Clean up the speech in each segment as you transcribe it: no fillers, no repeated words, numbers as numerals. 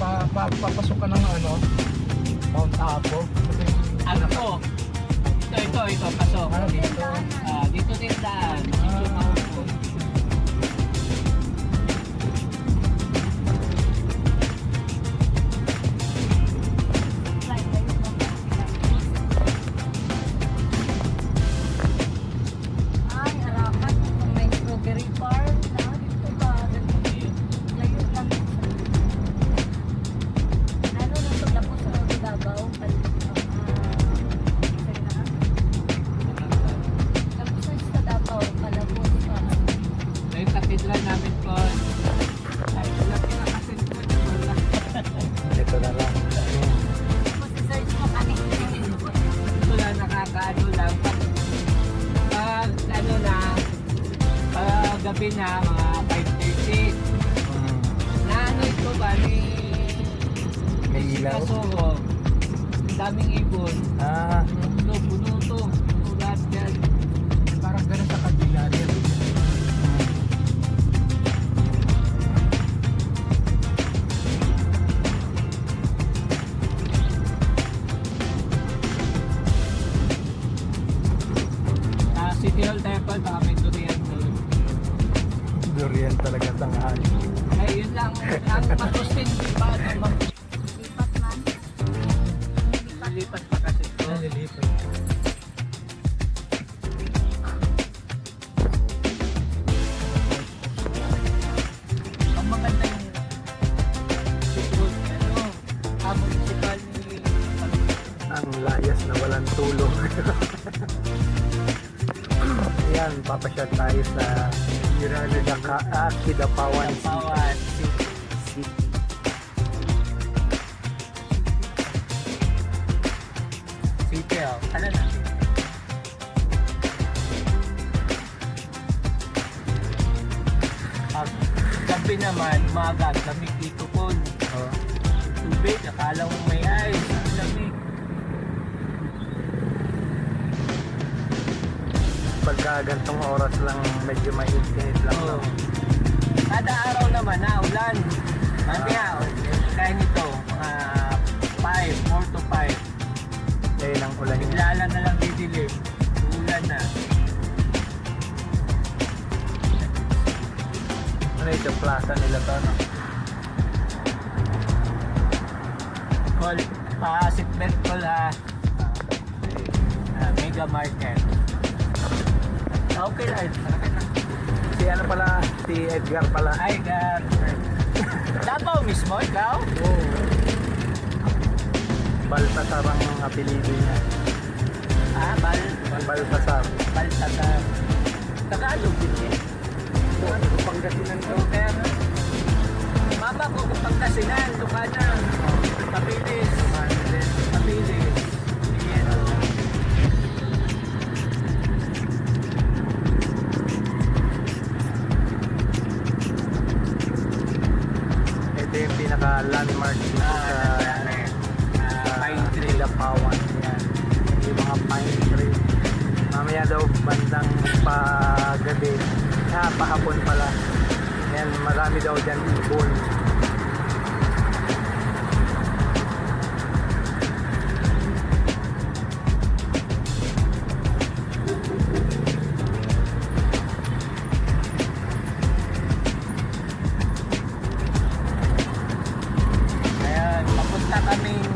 papasok ka ng ano, Mount Apo. Ano to? Ito, pasok. Ano dito? Dito din daan. Dito maupo. Ay, harapan. Kung may strawberry farm. Dito ba? Layo lang. Ano na ito? Lapos sa Davao. Lapos sa Davao. Palabos pa. May katedral namin po. Ay, wala pinakasin ko. Ito na lang. Tapos search mo kami. Ito lang nakakaano lang. Pag ano na, pag gabi na, mga 5:30. Na ano ito ba ni May ilaw. Kasoro. Daming ibon. Puno to. Puno lahat yan. Parang gano'n sa kabila rin. City Hall Temple, baka may durian doon. Durian talaga tanghali. Ay, yun lang. Ang matustin, di ba? Lipat man. Lilipat pa kasi ito. Nalilipat. Ang maganda yung Sigurd, municipal ni Ang layas na walang tulong. Ayan, papasyal tayo sa Kidapawan Pawan. City. City, oh. Ano na? Pag gabi naman, umaga, lamig dito po. Oh. Tubig, akala mo may ice. Ang lamig. Pagka gantong oras lang medyo mainit lang. Oo. No? Kada araw naman na ulan. Mamaya, kaya nito, mga 4 to 5. Ngayon ang ulan yun. Bigla na lang didilim. Ulan na. Ano ito? Plaza nila to, no? Call, seatbelt call ha. Mega Market. Okay lang. Si ano pala? Si Edgar pala. Hi, God. Davao mismo, ikaw? Oo. Baltasar ang apelido niya. Baltasar. Baltasar. Tagalog din eh. Pangasinan to. Pero, mama ko kung Pangasinan, Lucana, Tapilis. Tapilis. Yan. Ito yung pinaka-landmark dito sa Pine Tree. Kidapawan. Yan. Yung mga pine tree. Mamaya daw bandang pagabi. Pahapon pala. Yan, marami daw dyan ibon. Ayan, papunta kaming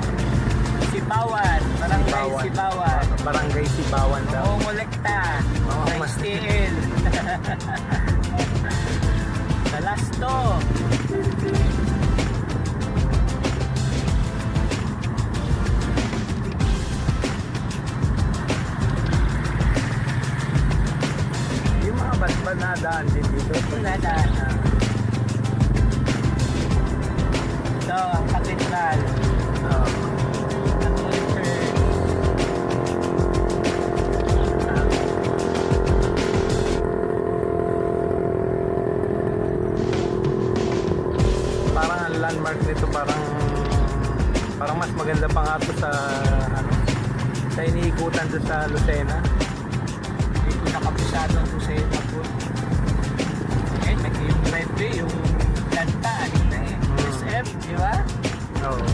Sibawan, Barangay Sibawan. Barangay Sibawan daw. Mongolekta, Oo, sa mas- STL. Sa Lasto. Yung mga ba na daan din dito? Ito na daan. Ito, ang katedral. Oo. Catholic Church. Parang ang landmark nito parang mas maganda pa nga to sa ano, sa iniikutan doon sa Lucena. Hindi ko nakabisado ang Lucena po. Eh, yung red bay, yung planta, alin na eh. SM, di ba? Oo.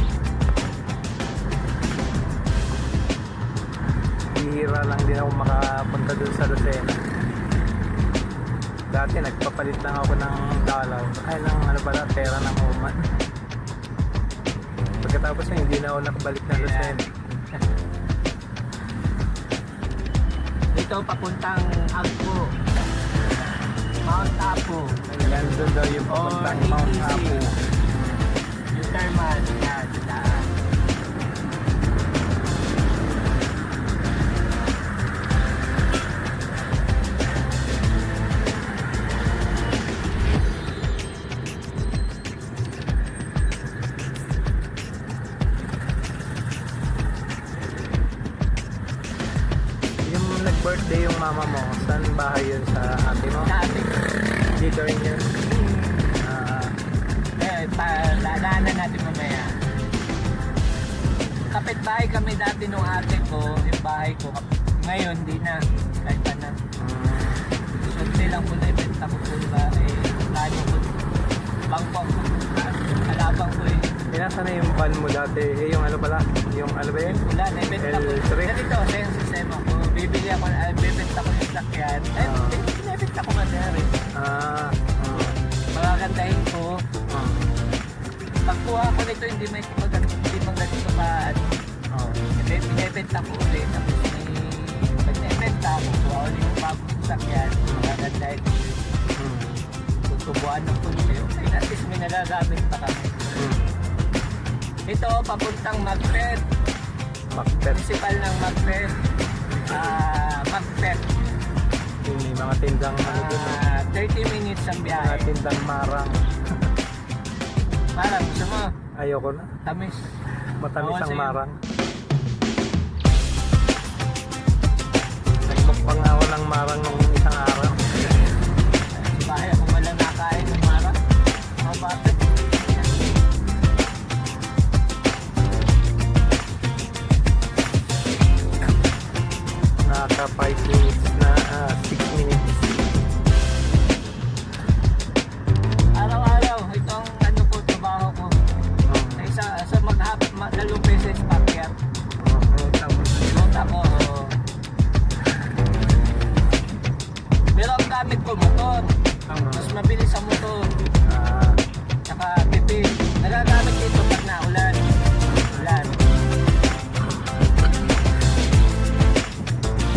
Bihira lang din ako makapunta dun sa Lucena. Dati nagpapalit lang ako ng dollar. Ay, ng ano pala, pera ng Oman. Pagkatapos na hindi na ako nakabalik na Lucena. Ito papuntang Agpo. Mount Apo. Yan doon daw yung papuntang Mount Apo. Yung thermal. Yan. Daan. Yung nag-birthday yung mama mo, saan bahay yun sa ate mo? Dati. Dito rin yun. Ah, Dadaanan natin mamaya. Kapit-bahay kami dati nung ate ko, yung bahay ko. Ngayon, di na. Kahit pa na. Sunti lang po na ibenta ko po ba. Lalo ko. Bangpang ko. Alabang ko eh. Pinasa na yung van mo dati. Yung ano pala? Yung ano ba yun? Wala, naibenta ko. L3? Ganito, sa yung sistema ko. Bibili ako, bibenta ko yung sakyan. Naibenta ko madari. Magagandahin ko. Pagkuha ko nito, hindi ganito pa. Binibenta ko ulit. Tapos pag naibenta ko, kuha ulit yung bagong sakyan. Magagandahin ko. Tutubuan ng kunti. Okay, at least may nagagamit pa kami. Ito, papuntang Magpet. Macpet. Municipal ng Magpet. Magpet. Yung may mga tindang ano dun. 30 minutes ang Mga biyahe. tindang marang. Parang gusto mo, Ayoko na. tamis. Matamis Oo, ang sa'yo. marang. Nagmukbang nga ako ng marang nung isang araw. Sa bahay ako walang nakain ng marang. Mga bata. Naka 5 minutes na 6 minutes. Araw-araw, ito ang ano ko, trabaho ko. Sa dalawang beses pakyat. Load ako. Pero ang gamit ko motor. Mas mabilis ang motor. Tsaka tipid. Nagagamit dito pag naulan. Ulan.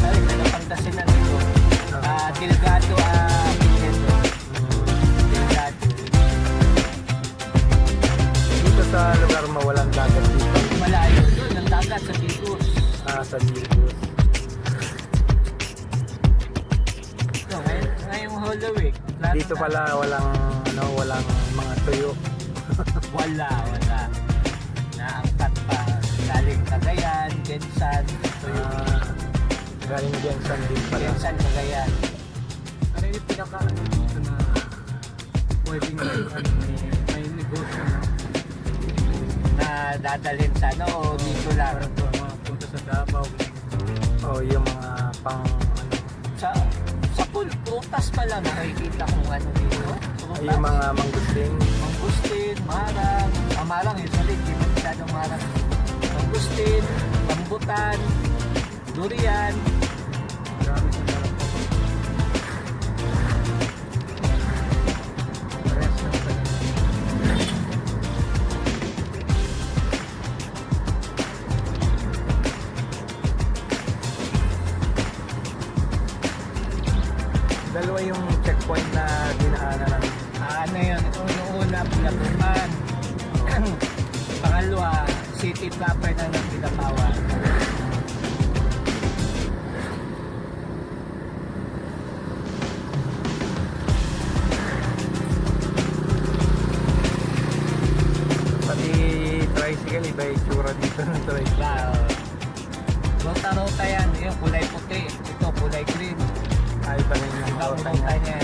Ay, nagapangdasinan dito. Delgado, Pinhedo. Delgado. Dito sa lugar mo walang dagat dito. Malayo doon, ang dagat sa Tigos. Sa Bilbos. So, ngayong Holy Week. Dito pala walang mga tuyo. Wala. Naangkat pa. Galing Cagayan, Gensan. Galing dyan sa din pala. Gensan, Cagayan. Ano yung pinaka dito na pwedeng may negosyo na Na dadalhin sa ano o dito lang. parang mga punta sa Davao. O yung mga pang ano, Sa prutas pa lang nakikita kong ano dito. ay yung mga mangustin. Mangustin, marang. Marang usually, hindi mo masyadong marang. Mangustin, rambutan, durian. Marami sa Davao. Parehas lang talaga. Dalawa yung checkpoint na dinaanan namin. Ano yun? Una, Pinapukan. Pangalawa, city proper na ng Pinapawan. Pati tricycle, iba yung tsura dito ng tricycle. Wow. Rota-rota yan. Yung kulay puti. Ito, kulay green. Ay pa rin yung Ikaw rota rota niya. niya.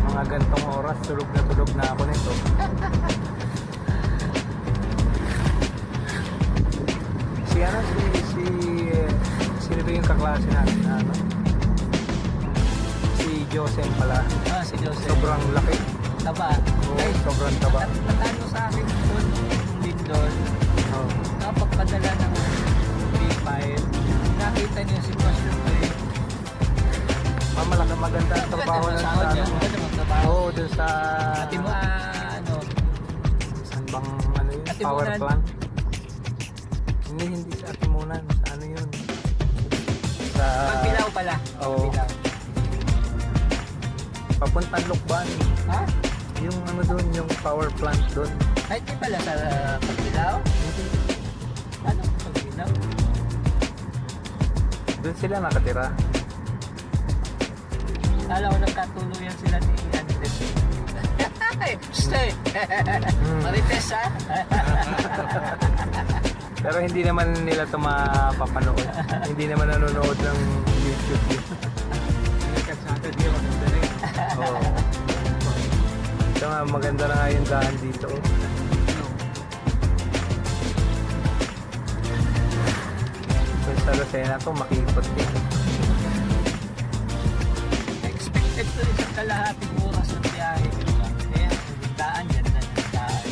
Mga gantong oras, tulog na ako nito. Si ano, sino ba yung kaklase natin na ano? Si Josem pala. Ah, si Jose. Sobrang laki. Taba. Oo, Ay, sobrang taba. natano sa akin doon, yung Lindol. Oo. Napagpadala ng B5. Nakita niyo si Pastor ko eh. Malaki maganda ang trabaho Maganda na sahod sa niya. ano. Maganda magtrabaho. Oo, dun sa Ati mo, ano, saan bang ano yun? Atimunan. Power plant. Hindi sa Atimunan. Sa ano yun? Sa Pagbilaw pala. Oo. Pagbilaw. papuntang Lukban. Ha? Yung ano doon, yung power plant doon. Ay, di pala sa Pagbilaw? Ano Pagbilaw? Doon sila nakatira. Alam ko nagkatuluyan sila ni Andres. Stay! Marites ha? Pero hindi naman nila ito mapapanood. Hindi naman nanonood ng YouTube yun. Saturday, maganda rin. Oo. Ito nga, maganda na nga yung daan dito. Kung sa Lucena to, makikot din. Expected to isang kalahating oras ng biyahe. Diba? Kaya yung daan yan na yung daan.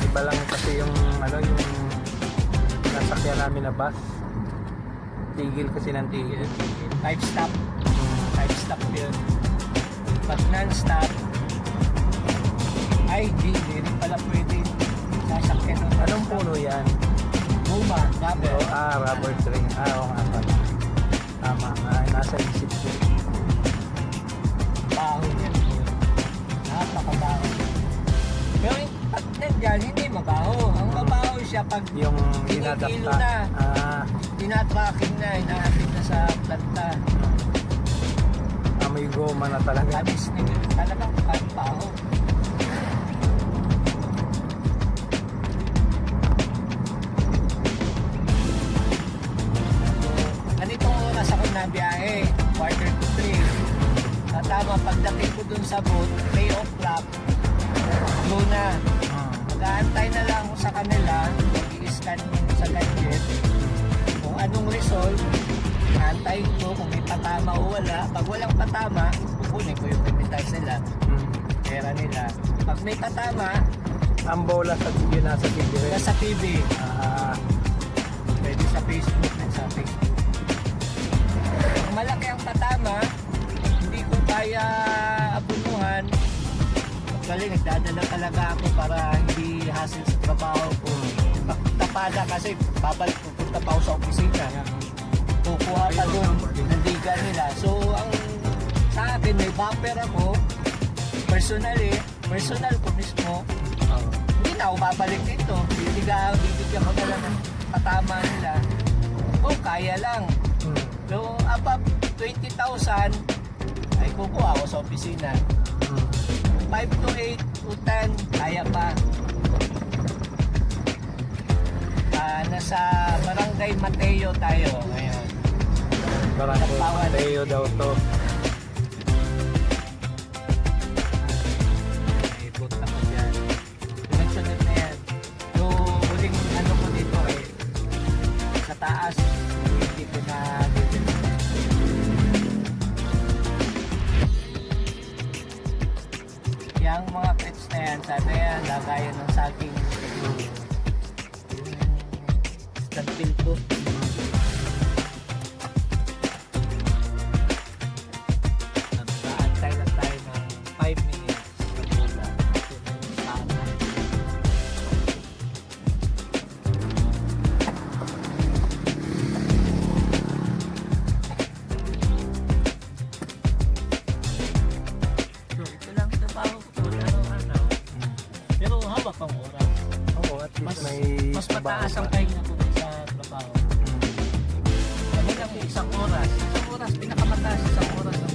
Iba lang kasi yung ano, yung nasakyan namin na bus. Tigil kasi ng tigil. 5 stop. 5 stop yun. Pag non-stop, ay di rin pala pwede sasakyan ng Anong puno yan? Buma, rubber. Rubber tree. Oo nga pala. Tama nga, nasa isip ko. Baho yan. Napakabaho. Pero yung pagnet dyan, hindi mabaho. Ang mabaho siya pag Yung Kinikilo dinadapta. na. Tinatracking na, inahatid na sa planta. May goma na talaga. Alis na yun. Talagang baho. Ganitong oras ako nabiyahe, 2:45. Tama, pagdating ko dun sa boat, 3 o'clock, doon na. Mag-aantay na lang ako sa kanila, mag-i-scan sa gadget. Kung anong result, antayin ko kung may patama o wala. Pag walang patama, kukunin ko yung remittance nila, pera nila. Pag may patama, Ang bola sa yun nasa TV rin. nasa TV. Pwede sa Facebook at sa Facebook. Kung malaki ang patama, hindi ko kaya abunuhan. Actually, nagdadala talaga ako para hindi hassle sa trabaho ko. Tapada kasi babalik pupunta pa ako sa opisina. Kukuha pa doon ng liga nila. So, ang sa akin, may buffer ako. Personal ko mismo. Hindi na ako babalik dito. Bibigyan ko na lang ng patama nila. Oh, kaya lang. So, above 20,000, ay kukuha ako sa opisina. 5 to 8 to 10, kaya pa. Nasa Barangay Mateo tayo ngayon. Barangay Mateo daw to. May boat ako dyan. Sunod na yan. So, huling ano ko dito eh, sa taas, hindi ko na yung mga pets na yan, sana yan, lagayan ng saging. Stampil ko. Nag-aantay lang tayo ng 5 minutes sa bola. Sana. So, ito lang trabaho ko araw-araw. Pero hawak ang oras. Oo, at least Mas, may mas trabaho mataas ang pa. pahinga ko sa trabaho. Kami lang isang oras. Isang oras, pinakamataas isang oras ang